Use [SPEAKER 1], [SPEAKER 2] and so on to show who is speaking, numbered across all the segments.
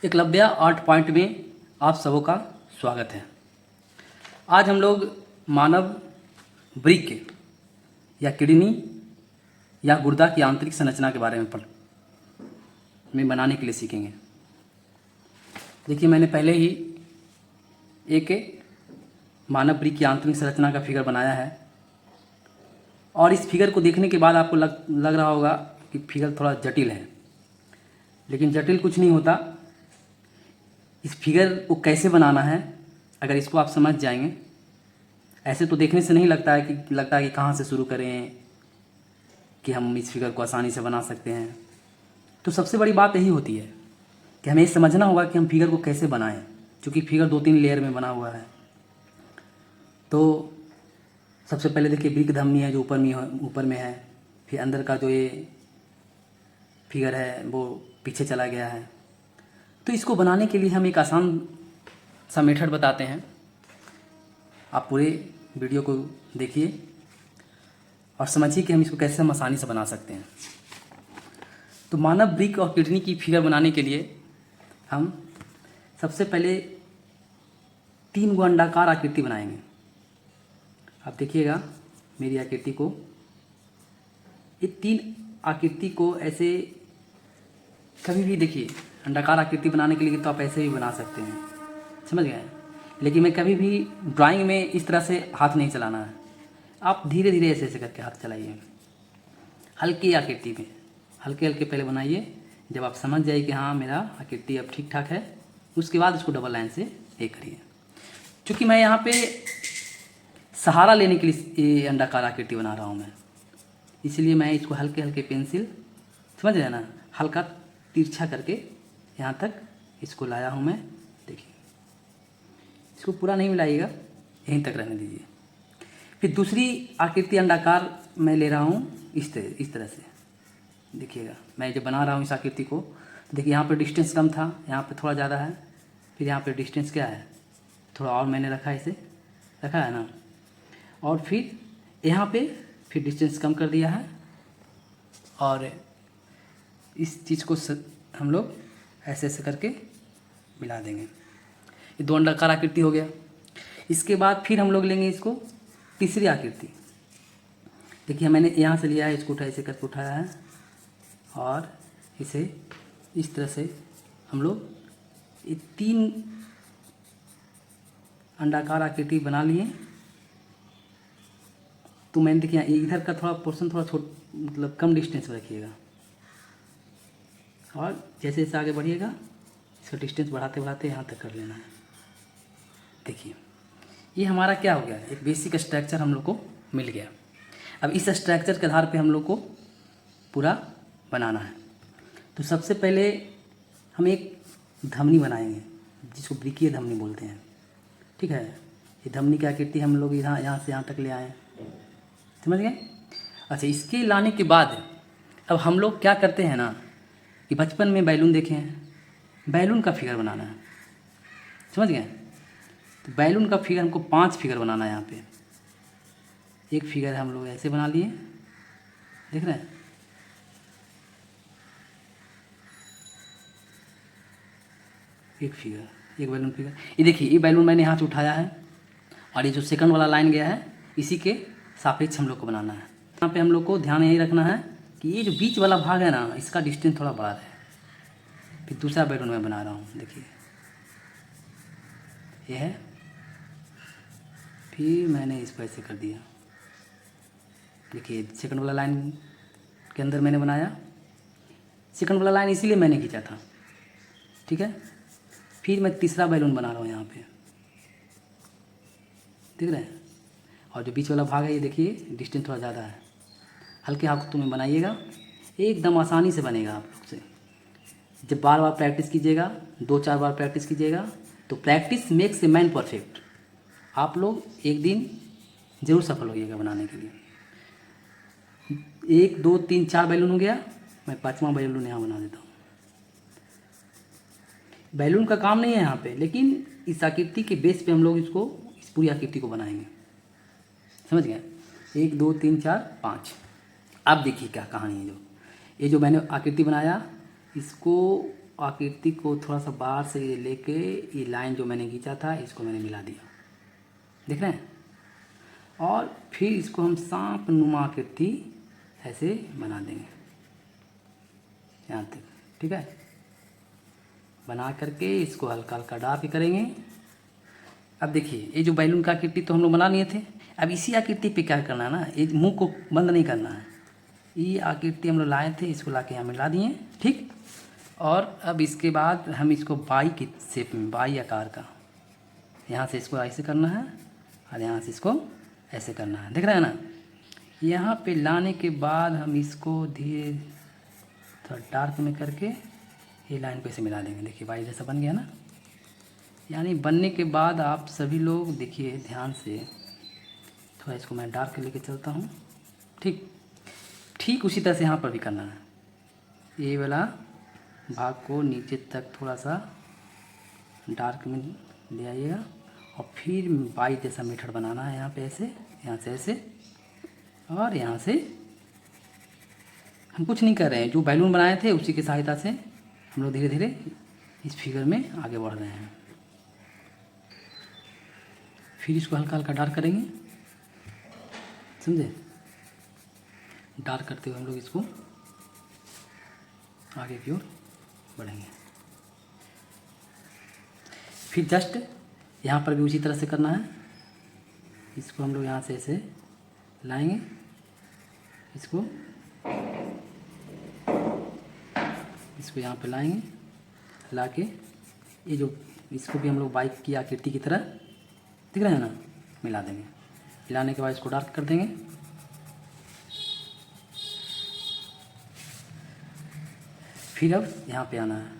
[SPEAKER 1] Eklavya art point में आप सबों का स्वागत है। आज हम लोग मानव वृक्क या किडनी या गुर्दा की आंतरिक संरचना के बारे में बनाने के लिए सीखेंगे। देखिए, मैंने पहले ही एक मानव वृक्क की आंतरिक संरचना का फिगर बनाया है और इस फिगर को देखने के बाद आपको लग रहा होगा कि फिगर थोड़ा जटिल है, लेकिन जटिल कुछ नहीं होता। इस फिगर को कैसे बनाना है अगर इसको आप समझ जाएंगे, ऐसे तो देखने से नहीं लगता है कि कहाँ से शुरू करें कि हम इस फिगर को आसानी से बना सकते हैं। तो सबसे बड़ी बात यही होती है कि हमें समझना होगा कि हम फिगर को कैसे बनाएं, क्योंकि फिगर 2-3 लेयर में बना हुआ है। तो सबसे पहले देखिए, वृक्क धमनी है जो ऊपर में है, फिर अंदर का जो ये फिगर है वो पीछे चला गया है। तो इसको बनाने के लिए हम एक आसान सा मेथड बताते हैं। आप पूरे वीडियो को देखिए और समझिए कि हम इसको कैसे आसानी से बना सकते हैं। तो मानव वृक्क और किडनी की फिगर बनाने के लिए हम सबसे पहले 3 अंडाकार आकृति बनाएंगे। आप देखिएगा मेरी आकृति को, ये 3 आकृति को ऐसे कभी भी देखिए, अंडाकार आकृति बनाने के लिए तो आप ऐसे भी बना सकते हैं, समझ गए। लेकिन मैं कभी भी ड्राइंग में इस तरह से हाथ नहीं चलाना है। आप धीरे धीरे ऐसे ऐसे करके हाथ चलाइए, हल्की आकृति में हल्के हल्के पहले बनाइए। जब आप समझ जाइए कि हाँ मेरा आकृति अब ठीक ठाक है, उसके बाद इसको डबल लाइन से ये करिए। क्योंकि मैं यहाँ पे सहारा लेने के लिए ये अंडाकार आकृति बना रहा हूँ मैं, इसलिए मैं इसको हल्के हल्के पेंसिल, समझ रहे ना, हल्का तिरछा करके यहाँ तक इसको लाया हूँ मैं। देखिए, इसको पूरा नहीं मिलाइएगा, यहीं तक रहने दीजिए। फिर दूसरी आकृति अंडाकार मैं ले रहा हूँ इस तरह से। देखिएगा मैं जब बना रहा हूँ इस आकृति को, तो देखिए यहाँ पे डिस्टेंस कम था, यहाँ पे थोड़ा ज़्यादा है। फिर यहाँ पे डिस्टेंस क्या है, थोड़ा और मैंने रखा है, इसे रखा है ना। और फिर यहाँ पे फिर डिस्टेंस कम कर दिया है और इस चीज़ को हम लोग ऐसे ऐसे करके मिला देंगे। ये 2 अंडाकार आकृति हो गया। इसके बाद फिर हम लोग लेंगे इसको तीसरी आकृति। देखिए मैंने यहाँ से लिया है, इसको ऐसे करके उठाया है और इसे इस तरह से हम लोग ये 3 अंडाकार आकृति बना लिए। तो मैंने देखिए इधर का थोड़ा पोर्शन थोड़ा मतलब कम डिस्टेंस में रखिएगा और जैसे जैसे आगे बढ़िएगा इसका डिस्टेंस बढ़ाते बढ़ाते यहाँ तक कर लेना है। देखिए ये हमारा क्या हो गया, एक बेसिक स्ट्रक्चर हम लोग को मिल गया। अब इस स्ट्रक्चर के आधार पे हम लोग को पूरा बनाना है। तो सबसे पहले हम एक धमनी बनाएंगे जिसको वृक्कीय धमनी बोलते हैं, ठीक है। ये धमनी की आकृति हम लोग यहाँ से यहाँ तक ले आए, समझ गए। अच्छा, इसके लाने के बाद अब हम लोग क्या करते हैं ना कि बचपन में बैलून देखे हैं, बैलून का फिगर बनाना है, समझ गए। तो बैलून का फिगर हमको 5 फिगर बनाना है। यहाँ पे एक फिगर हम लोग ऐसे बना लिए, देख रहे हैं। एक फिगर, एक बैलून फिगर। ये देखिए, ये बैलून मैंने यहाँ से उठाया है और ये जो सेकंड वाला लाइन गया है इसी के सापेक्ष हम लोग को बनाना है। यहाँ पे हम लोग को ध्यान यही रखना है कि ये जो बीच वाला भाग है ना, इसका डिस्टेंस थोड़ा बड़ा है। फिर दूसरा बैलून मैं बना रहा हूँ, देखिए ये है। फिर मैंने इसको ऐसे कर दिया, देखिए सेकंड वाला लाइन के अंदर मैंने बनाया। सेकंड वाला लाइन इसीलिए मैंने खींचा था, ठीक है। फिर मैं तीसरा बैलून बना रहा हूँ यहाँ पे, देख रहे हैं। और जो बीच वाला भाग है ये देखिए डिस्टेंस थोड़ा ज़्यादा है। हल्के हाथों में बनाइएगा, एकदम आसानी से बनेगा आप लोग से। जब बार बार प्रैक्टिस कीजिएगा, 2-4 बार प्रैक्टिस कीजिएगा, तो practice makes a man perfect. आप लोग एक दिन ज़रूर सफल होइएगा बनाने के लिए। 1 2 3 4 बैलून हो गया, मैं 5वां बैलून यहाँ बना देता हूँ। बैलून का काम नहीं है यहाँ पे, लेकिन इस आकृति के बेस पे हम लोग इस पूरी आकृति को बनाएंगे, समझ गए। 1 2 3 4 5। अब देखिए क्या कहानी है। ये जो मैंने आकृति बनाया, इसको आकृति को थोड़ा सा बाहर से ये लेके ये लाइन जो मैंने खींचा था इसको मैंने मिला दिया, देख रहे हैं। और फिर इसको हम सांप नुमा आकृति ऐसे बना देंगे यहाँ तक, ठीक है। बना करके इसको हल्का हल्का डार्क करेंगे। अब देखिए ये जो बैलून का आकृति तो हम लोग बना लिए थे, अब इसी आकृति पे क्या करना है ना, ये मुंह को बंद नहीं करना है। ये आकृति हम लोग लाए थे, इसको ला के यहाँ मिला दिए, ठीक। और अब इसके बाद हम इसको बाई की शेप में, बाई आकार का, यहाँ से इसको ऐसे करना है और यहाँ से इसको ऐसे करना है, देख रहे हैं ना। यहाँ पे लाने के बाद हम इसको धीरे थोड़ा डार्क में करके ये लाइन पे से मिला देंगे। देखिए बाई जैसा बन गया ना। यानी बनने के बाद आप सभी लोग देखिए ध्यान से, थोड़ा इसको मैं डार्क लेके चलता हूँ, ठीक। ठीक उसी तरह से यहाँ पर भी करना है। ये वाला भाग को नीचे तक थोड़ा सा डार्क में ले आइएगा और फिर बाई जैसा मेथड बनाना है। यहाँ पे ऐसे, यहाँ से ऐसे और यहाँ से। हम कुछ नहीं कर रहे हैं, जो बैलून बनाए थे उसी की सहायता से हम लोग धीरे धीरे इस फिगर में आगे बढ़ रहे हैं। फिर इसको हल्का हल्का डार्क करेंगे, समझे। डार्क करते हुए हम लोग इसको आगे की ओर बढ़ेंगे। फिर जस्ट यहाँ पर भी उसी तरह से करना है। इसको हम लोग यहाँ से ऐसे लाएंगे, इसको यहाँ पे लाएंगे, ला के ये जो इसको भी हम लोग बाइक की आकृति की तरह, दिख रहे हैं ना, मिला देंगे। मिलाने के बाद इसको डार्क कर देंगे। फिर अब यहाँ पे आना है,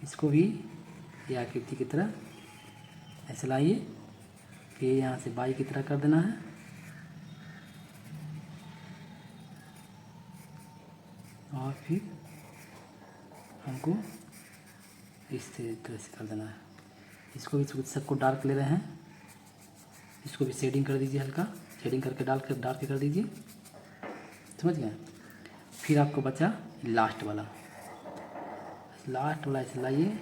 [SPEAKER 1] इसको भी ये आकृति की तरह ऐसे लाइए, फिर यहाँ से बाई की तरह कर देना है। और फिर हमको इस तरह से कर देना है। इसको भी सबको डार्क ले रहे हैं, इसको भी शेडिंग कर दीजिए, हल्का शेडिंग करके डार्क कर दीजिए, समझ गए। फिर आपको बचा लास्ट वाला ऐसे लाइए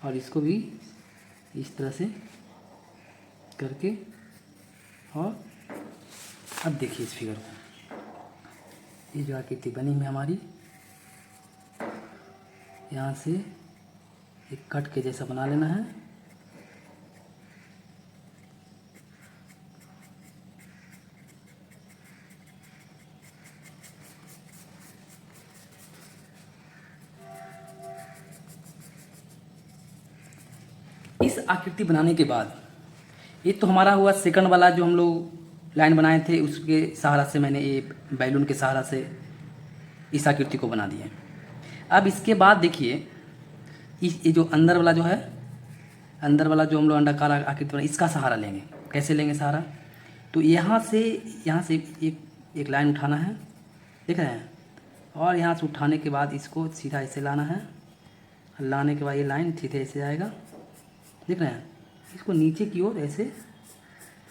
[SPEAKER 1] और इसको भी इस तरह से करके। और अब देखिए इस फिगर को, ये जो आकृति बनी हुई हमारी, यहाँ से एक कट के जैसा बना लेना है। इस आकृति बनाने के बाद ये तो हमारा हुआ सेकंड वाला जो हम लोग लाइन बनाए थे, उसके सहारा से मैंने ये बैलून के सहारा से इस आकृति को बना दिया। अब इसके बाद देखिए ये जो अंदर वाला जो है, अंदर वाला जो हम लोग अंडाकार आकृति बना, इसका सहारा लेंगे। कैसे लेंगे सहारा, तो यहाँ से एक लाइन उठाना है, देख रहे हैं। और यहाँ से उठाने के बाद इसको सीधा ऐसे लाना है, लाने के बाद ये लाइन सीधे ऐसे आएगा, देख रहे हैं। इसको नीचे की ओर ऐसे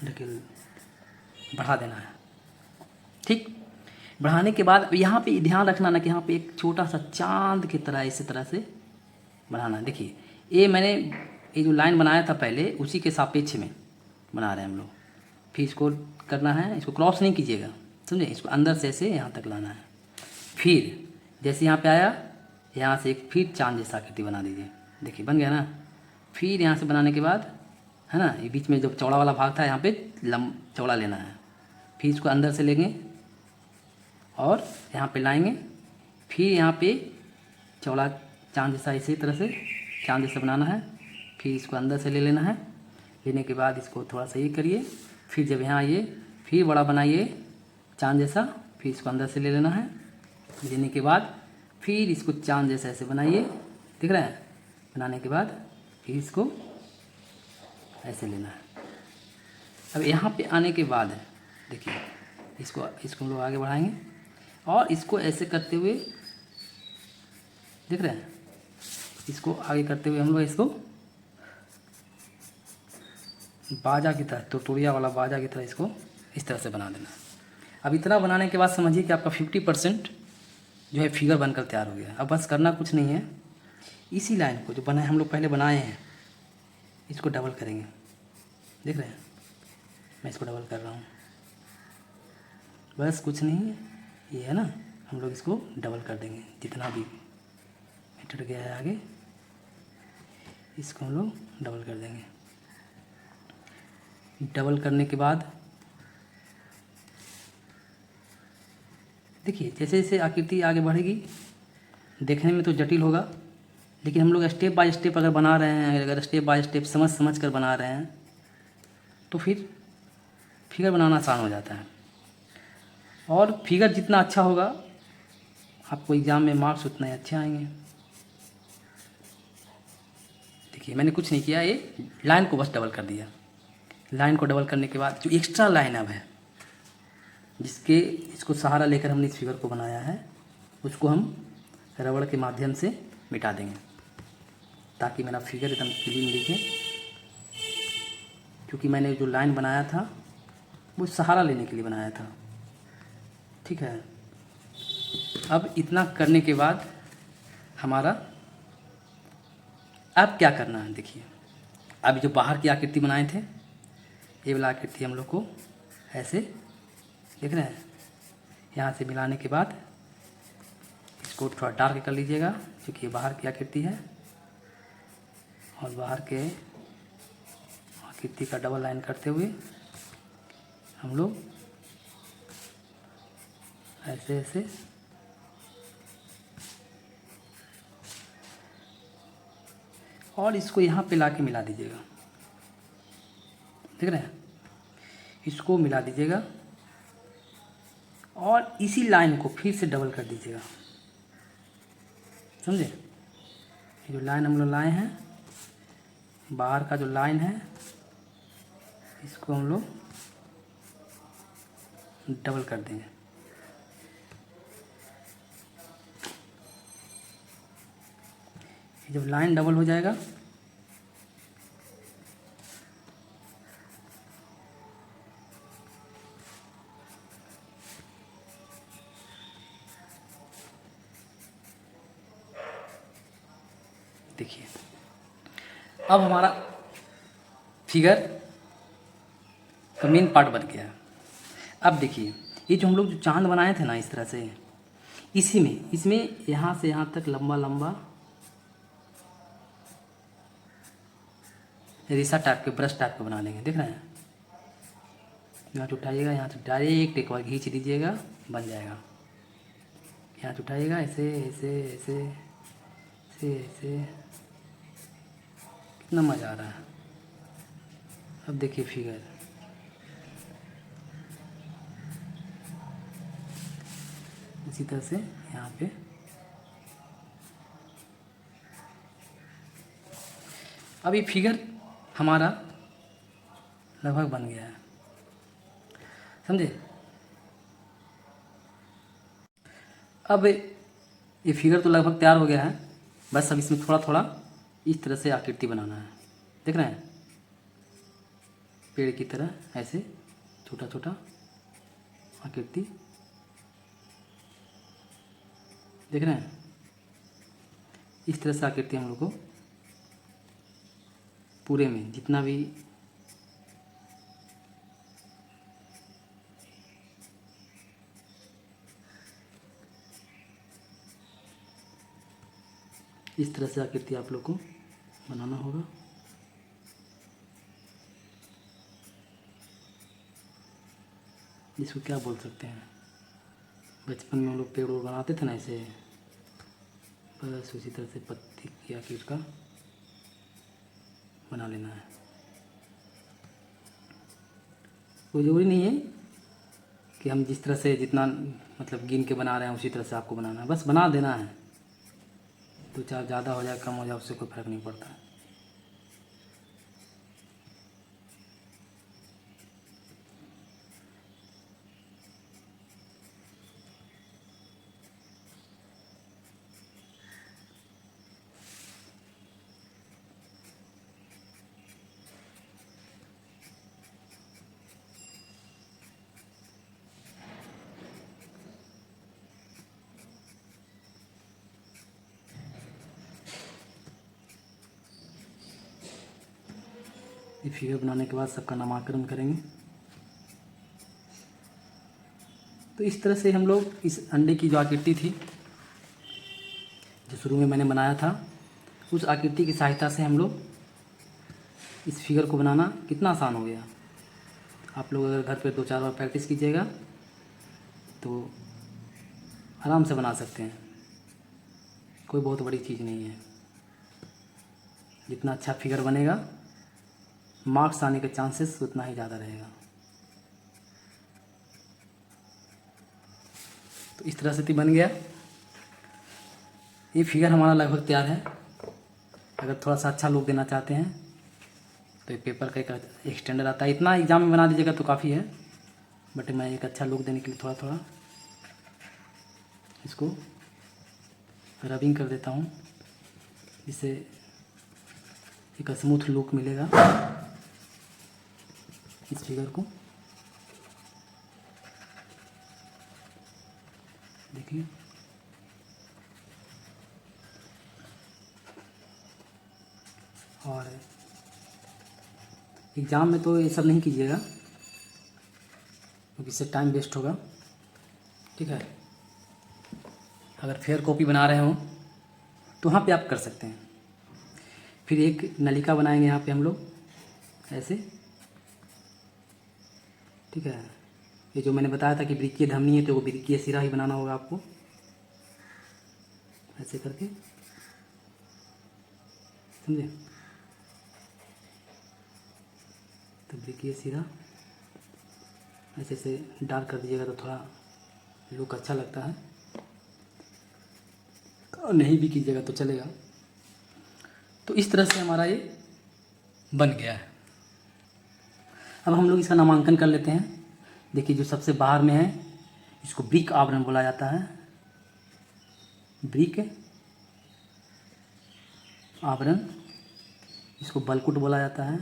[SPEAKER 1] ढकेल बढ़ा देना है, ठीक। बढ़ाने के बाद यहाँ पे ध्यान रखना ना कि यहाँ पे एक छोटा सा चांद की तरह इसी तरह से बढ़ाना है। देखिए ये मैंने ये जो लाइन बनाया था पहले, उसी के सापेक्ष में बना रहे हैं हम लोग। फिर इसको करना है, इसको क्रॉस नहीं कीजिएगा, समझे। इसको अंदर से ऐसे यहाँ तक लाना है। फिर जैसे यहाँ पे आया, यहाँ से एक फिर चांद जैसा आकृति बना दीजिए। देखिए बन गया ना। फिर यहाँ से बनाने के बाद है ना, ये बीच में जो चौड़ा वाला भाग था, यहाँ पे चौड़ा लेना है। फिर इसको अंदर से लेंगे और यहाँ पे लाएंगे। फिर यहाँ पे चौड़ा चांद जैसा इसी तरह से चांद जैसा बनाना है। फिर इसको अंदर से ले लेना है। लेने के बाद इसको थोड़ा सा ये करिए। फिर जब यहाँ आइए, फिर बड़ा बनाइए चांद जैसा। फिर इसको अंदर से ले लेना है। लेने के बाद फिर इसको चांद जैसा ऐसे बनाइए, दिख रहा है। बनाने के बाद फिर इसको ऐसे लेना है। अब यहाँ पे आने के बाद देखिए इसको हम लोग आगे बढ़ाएंगे और इसको ऐसे करते हुए, देख रहे हैं, इसको आगे करते हुए हम लोग इसको बाजा की तरह, तुरतुरिया वाला बाजा की तरह इसको इस तरह से बना देना। अब इतना बनाने के बाद समझिए कि आपका 50% जो है फिगर बनकर तैयार हो गया। अब बस करना कुछ नहीं है, इसी लाइन को जो बनाए हम लोग पहले बनाए हैं इसको डबल करेंगे। देख रहे हैं, मैं इसको डबल कर रहा हूँ, बस कुछ नहीं, ये है ना, हम लोग इसको डबल कर देंगे। जितना भी मीटर गया है आगे इसको हम लोग डबल कर देंगे। डबल करने के बाद देखिए जैसे जैसे आकृति आगे बढ़ेगी देखने में तो जटिल होगा, लेकिन हम लोग स्टेप बाय स्टेप अगर बना रहे हैं, अगर स्टेप बाय स्टेप समझ समझ कर बना रहे हैं तो फिर फिगर बनाना आसान हो जाता है। और फिगर जितना अच्छा होगा आपको एग्ज़ाम में मार्क्स उतना ही अच्छे आएंगे। देखिए मैंने कुछ नहीं किया, ये लाइन को बस डबल कर दिया। लाइन को डबल करने के बाद जो एक्स्ट्रा लाइन अब है जिसके इसको सहारा लेकर हमने इस फिगर को बनाया है उसको हम रबड़ के माध्यम से मिटा देंगे ताकि मेरा फिगर एकदम क्लीन दिखे। क्योंकि मैंने जो लाइन बनाया था वो सहारा लेने के लिए बनाया था, ठीक है। अब इतना करने के बाद हमारा अब क्या करना है, देखिए अब जो बाहर की आकृति बनाए थे ये वाला आकृति हम लोग को ऐसे देख रहे हैं, यहाँ से मिलाने के बाद इसको थोड़ा डार्क कर लीजिएगा क्योंकि ये बाहर की आकृति है। और बाहर के आकृति का डबल लाइन करते हुए हम लोग ऐसे ऐसे और इसको यहाँ पे लाके मिला दीजिएगा। देख रहे हैं, इसको मिला दीजिएगा और इसी लाइन को फिर से डबल कर दीजिएगा, समझे। ये जो लाइन हम लोग लाए हैं बाहर का जो लाइन है इसको हम लोग डबल कर देंगे। जब लाइन डबल हो जाएगा देखिए अब हमारा फिगर का मेन पार्ट बन गया है। अब देखिए ये जो हम लोग जो चांद बनाए थे ना इस तरह से, इसी में इसमें यहाँ से यहाँ तक लंबा लंबा रेशा टाइप के ब्रश टाइप के बना लेंगे। देख रहे हैं, यहाँ से उठाइएगा, यहाँ से डायरेक्ट एक बार खींच दीजिएगा, बन जाएगा। यहाँ से उठाइएगा ऐसे ऐसे ऐसे ऐसे ऐसे, कितना मज़ा आ रहा है। अब देखिए फिगर इसी तरह से यहाँ पे अब ये फिगर हमारा लगभग बन गया है, समझे। अब ये फिगर तो लगभग तैयार हो गया है, बस अब इसमें थोड़ा थोड़ा इस तरह से आकृति बनाना है। देख रहे हैं, पेड़ की तरह ऐसे छोटा छोटा आकृति, देख रहे हैं। इस तरह से आकृति हम लोग को पूरे में जितना भी इस तरह से आकृति आप लोग को बनाना होगा। इसको क्या बोल सकते हैं, बचपन में हम लोग पेड़ ओड़ बनाते थे ना ऐसे, बस उसी तरह से पत्ती की आकृति का बना लेना है। कोई ज़रूरी नहीं है कि हम जिस तरह से जितना मतलब गिन के बना रहे हैं उसी तरह से आपको बनाना है, बस बना देना है। तो चाहे ज़्यादा हो जाए कम हो जाए उससे कोई फ़र्क नहीं पड़ता। ये फिगर बनाने के बाद सबका नामकरण करेंगे। तो इस तरह से हम लोग इस अंडे की जो आकृति थी जो शुरू में मैंने बनाया था, उस आकृति की सहायता से हम लोग इस फिगर को बनाना कितना आसान हो गया। आप लोग अगर घर पे 2-4 बार प्रैक्टिस कीजिएगा तो आराम से बना सकते हैं, कोई बहुत बड़ी चीज़ नहीं है। जितना अच्छा फिगर बनेगा, मार्क्स आने के चांसेस उतना ही ज़्यादा रहेगा। तो इस तरह से बन गया। ये फिगर हमारा लगभग तैयार है। अगर थोड़ा सा अच्छा लुक देना चाहते हैं तो एक पेपर का एक एक्सटेंडर आता है, इतना एग्जाम में बना दीजिएगा तो काफ़ी है। बट मैं एक अच्छा लुक देने के लिए थोड़ा थोड़ा इसको रबिंग कर देता हूँ, जिससे एक स्मूथ लुक मिलेगा इस फिगर को। देखिए और एग्ज़ाम में तो ये सब नहीं कीजिएगा क्योंकि इससे टाइम वेस्ट होगा, ठीक है। अगर फेयर कॉपी बना रहे हो तो वहाँ पे आप कर सकते हैं। फिर एक नलिका बनाएंगे यहाँ पे हम लोग ऐसे, ठीक है। ये जो मैंने बताया था कि वृक्कीय धमनी है तो वो वृक्कीय सिरा ही बनाना होगा आपको, ऐसे करके, समझे। तो वृक्कीय सिरा ऐसे से डार्क कर दीजिएगा तो थोड़ा लुक अच्छा लगता है, और नहीं भी कीजिएगा तो चलेगा। तो इस तरह से हमारा ये बन गया है। अब हम लोग इसका नामांकन कर लेते हैं। देखिए जो सबसे बाहर में है इसको ब्रिक आवरण बोला जाता है, ब्रिक आवरण। इसको बलकुट बोला जाता है,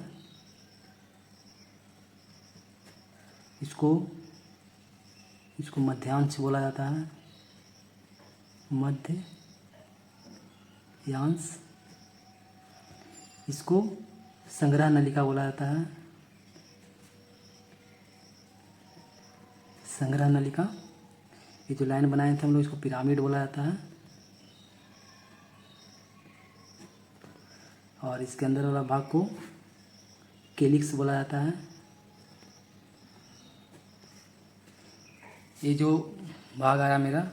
[SPEAKER 1] इसको मध्यांश बोला जाता है, मध्यांश। इसको संग्रह नलिका बोला जाता है, संग्रह नलिका। ये जो लाइन बनाए थे हम लोग इसको पिरामिड बोला जाता है, और इसके अंदर वाला भाग को केलिक्स बोला जाता है। ये जो भाग आया मेरा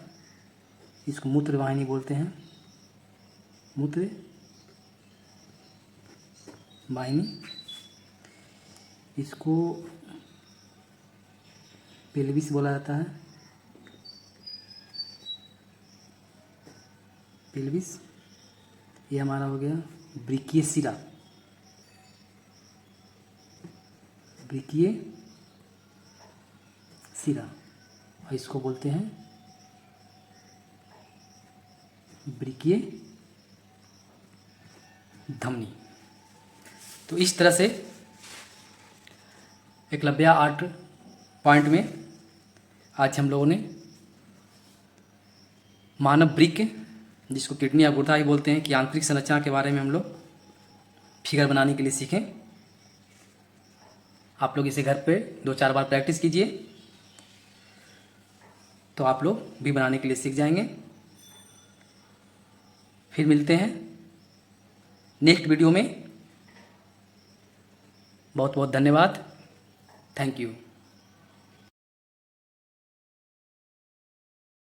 [SPEAKER 1] इसको मूत्र वाहिनी बोलते हैं, मूत्र वाहिनी। इसको पेल्विस बोला जाता है, पेल्विस। ये हमारा हो गया वृक्कीय सिरा, वृक्कीय सिरा, और इसको बोलते हैं वृक्कीय धमनी। तो इस तरह से एकलव्य आर्ट पॉइंट में आज हम लोगों ने मानव वृक्क, जिसको किडनी या गुर्दा ही बोलते हैं, कि आंतरिक संरचना के बारे में हम लोग फिगर बनाने के लिए सीखें। आप लोग इसे घर पे 2-4 बार प्रैक्टिस कीजिए तो आप लोग भी बनाने के लिए सीख जाएंगे। फिर मिलते हैं नेक्स्ट वीडियो में। बहुत बहुत धन्यवाद, थैंक यू।